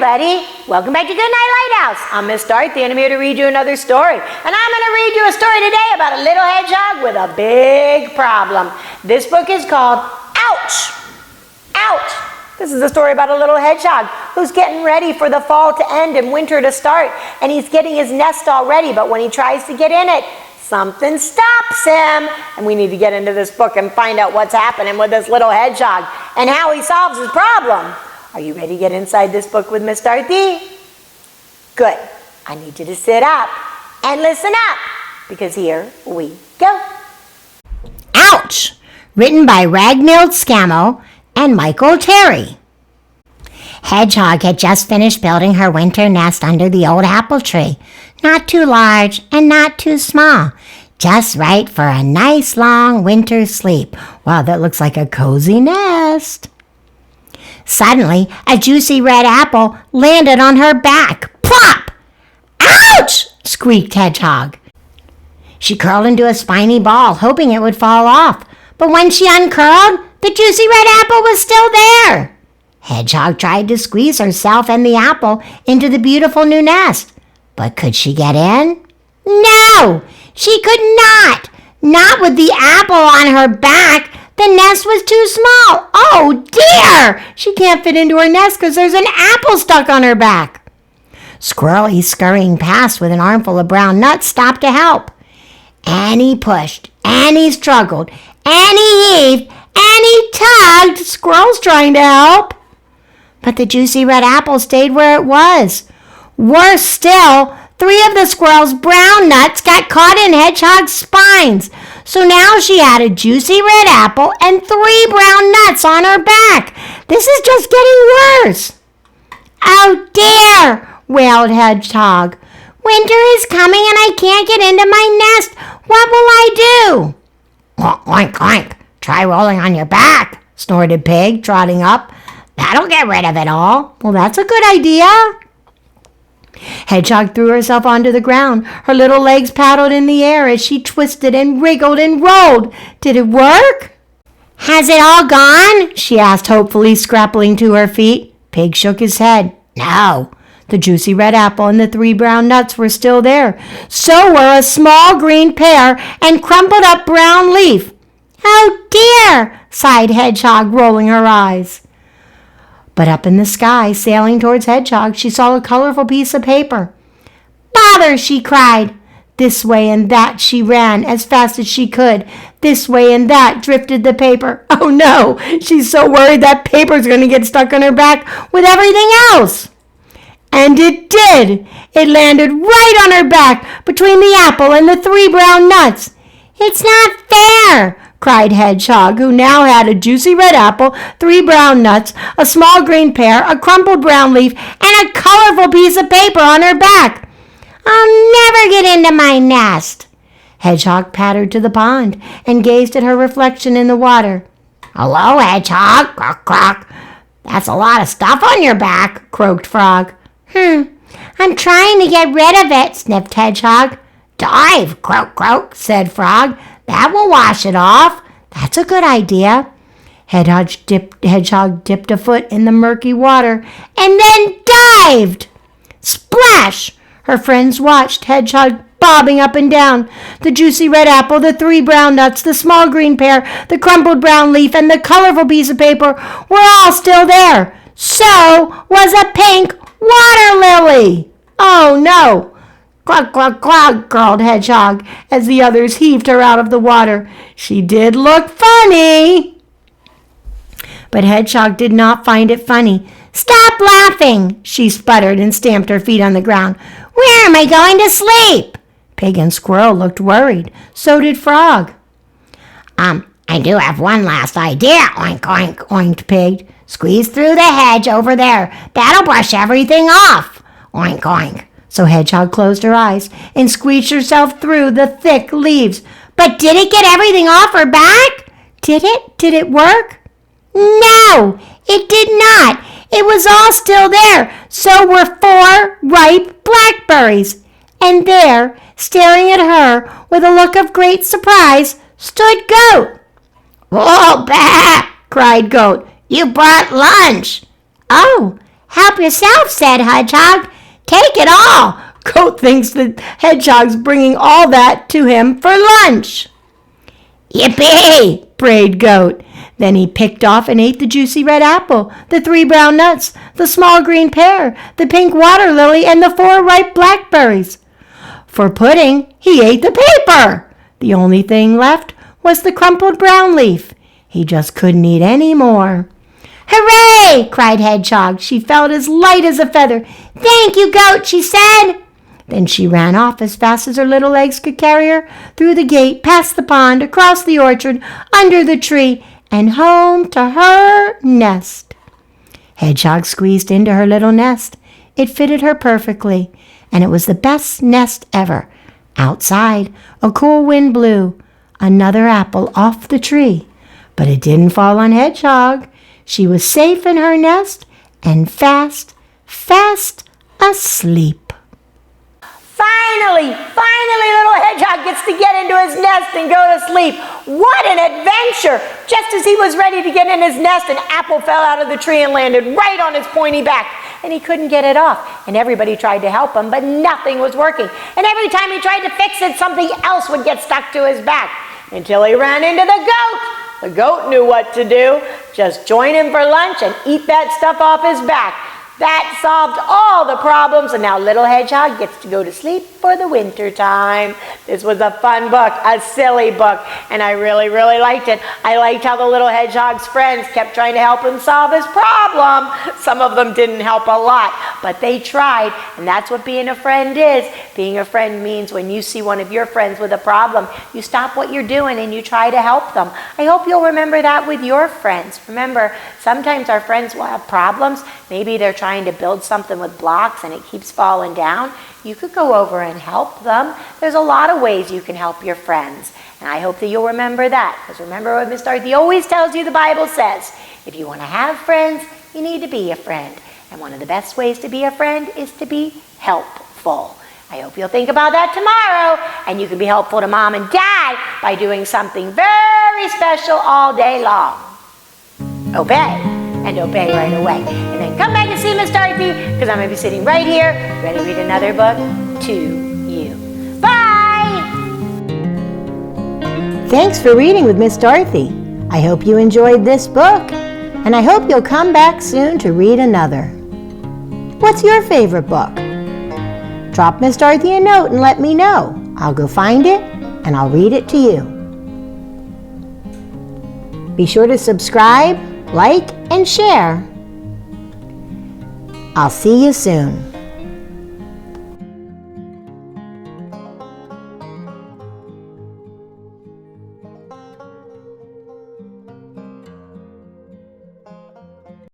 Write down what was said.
everybody. Welcome back to Goodnight, Lighthouse. I'm Miss Dorothy, and I'm here to read you another story. And I'm going to read you a story today about a little hedgehog with a big problem. This book is called Ouch! Ouch! This is a story about a little hedgehog who's getting ready for the fall to end and winter to start. And he's getting his nest all ready, but when he tries to get in it, something stops him. And we need to get into this book and find out what's happening with this little hedgehog and how he solves his problem. Are you ready to get inside this book with Miss Dorothy? Good. I need you to sit up and listen up, because here we go. Ouch! Written by Ragnhild Scamell and Michael Terry. Hedgehog had just finished building her winter nest under the old apple tree. Not too large and not too small. Just right for a nice long winter sleep. Wow, that looks like a cozy nest. Suddenly, a juicy red apple landed on her back. Plop! Ouch! Squeaked Hedgehog. She curled into a spiny ball, hoping it would fall off. But when she uncurled, the juicy red apple was still there. Hedgehog tried to squeeze herself and the apple into the beautiful new nest. But could she get in? No, she could not. Not with the apple on her back. The nest was too small. Oh dear! She can't fit into her nest because there's an apple stuck on her back. Squirrely scurrying past with an armful of brown nuts stopped to help. Annie pushed, Annie struggled, Annie heaved, Annie tugged. Squirrel's trying to help. But the juicy red apple stayed where it was. Worse still, 3 of the squirrel's brown nuts got caught in Hedgehog's spines. So now she had a juicy red apple and 3 brown nuts on her back. This is just getting worse. Oh dear, wailed Hedgehog. Winter is coming and I can't get into my nest. What will I do? Oink, oink. Try rolling on your back, snorted Pig, trotting up. That'll get rid of it all. Well, that's a good idea. Hedgehog threw herself onto the ground. Her little legs paddled in the air as she twisted and wriggled and rolled. Did it work? Has it all gone? She asked hopefully, scrappling to her feet. Pig shook his head. No. The juicy red apple and the 3 brown nuts were still there. So were a small green pear and crumpled up brown leaf. Oh dear, sighed Hedgehog, rolling her eyes. But up in the sky, sailing towards Hedgehog, she saw a colorful piece of paper. Bother, she cried. This way and that she ran as fast as she could. This way and that drifted the paper. Oh no, she's so worried that paper's going to get stuck on her back with everything else. And it did. It landed right on her back between the apple and the 3 brown nuts. It's not fair, cried Hedgehog, who now had a juicy red apple, 3 brown nuts, a small green pear, a crumpled brown leaf, and a colorful piece of paper on her back. I'll never get into my nest. Hedgehog pattered to the pond and gazed at her reflection in the water. Hello, Hedgehog, croak, croak. That's a lot of stuff on your back, croaked Frog. I'm trying to get rid of it, sniffed Hedgehog. Dive, croak, croak, said Frog. That will wash it off. That's a good idea. Hedgehog dipped a foot in the murky water and then dived. Splash! Her friends watched Hedgehog bobbing up and down. The juicy red apple, the 3 brown nuts, the small green pear, the crumpled brown leaf, and the colorful piece of paper were all still there. So was a pink water lily. Oh no! Cluck, cluck, cluck, crawled Hedgehog as the others heaved her out of the water. She did look funny. But Hedgehog did not find it funny. Stop laughing, she sputtered and stamped her feet on the ground. Where am I going to sleep? Pig and Squirrel looked worried. So did Frog. I do have one last idea, oink, oink, oinked Pig. Squeeze through the hedge over there. That'll brush everything off. Oink, oink. So Hedgehog closed her eyes and squeezed herself through the thick leaves. But did it get everything off her back? Did it? Did it work? No, it did not. It was all still there. So were 4 ripe blackberries. And there, staring at her with a look of great surprise, stood Goat. "Whoa, bah!" cried Goat. "You brought lunch." "Oh, "Help yourself," said Hedgehog. "Take it all." Goat thinks that Hedgehog's bringing all that to him for lunch. "Yippee!" brayed Goat. Then he picked off and ate the juicy red apple, the 3 brown nuts, the small green pear, the pink water lily, and the 4 ripe blackberries. For pudding, he ate the paper. The only thing left was the crumpled brown leaf. He just couldn't eat any more. "Hooray!" cried Hedgehog. She felt as light as a feather. "Thank you, Goat," she said. Then she ran off as fast as her little legs could carry her, through the gate, past the pond, across the orchard, under the tree, and home to her nest. Hedgehog squeezed into her little nest. It fitted her perfectly, and it was the best nest ever. Outside, a cool wind blew. Another apple off the tree. But it didn't fall on Hedgehog. She was safe in her nest and fast, fast asleep. Finally, little Hedgehog gets to get into his nest and go to sleep. What an adventure! Just as he was ready to get in his nest, an apple fell out of the tree and landed right on his pointy back. And he couldn't get it off. And everybody tried to help him, but nothing was working. And every time he tried to fix it, something else would get stuck to his back. Until he ran into the goat. The goat knew what to do. Just join him for lunch and eat that stuff off his back. That solved all the problems, and now little Hedgehog gets to go to sleep for the winter time. This was a fun book, a silly book, and I really, really liked it. I liked how the little Hedgehog's friends kept trying to help him solve his problem. Some of them didn't help a lot, but they tried, and that's what being a friend is. Being a friend means when you see one of your friends with a problem, you stop what you're doing and you try to help them. I hope you'll remember that with your friends. Remember, sometimes our friends will have problems. Maybe they're trying to build something with blocks and it keeps falling down. You could go over and help them. There's a lot of ways you can help your friends. And I hope that you'll remember that. Because remember what Miss Dorothy always tells you the Bible says. If you want to have friends, you need to be a friend. And one of the best ways to be a friend is to be helpful. I hope you'll think about that tomorrow. And you can be helpful to Mom and Dad by doing something very special all day long. Obey. And obey right away. And then come back and see Miss Dorothy, because I'm going to be sitting right here, ready to read another book to you. Bye! Thanks for reading with Miss Dorothy. I hope you enjoyed this book, and I hope you'll come back soon to read another. What's your favorite book? Drop Miss Dorothy a note and let me know. I'll go find it, and I'll read it to you. Be sure to subscribe, like, and share. I'll see you soon.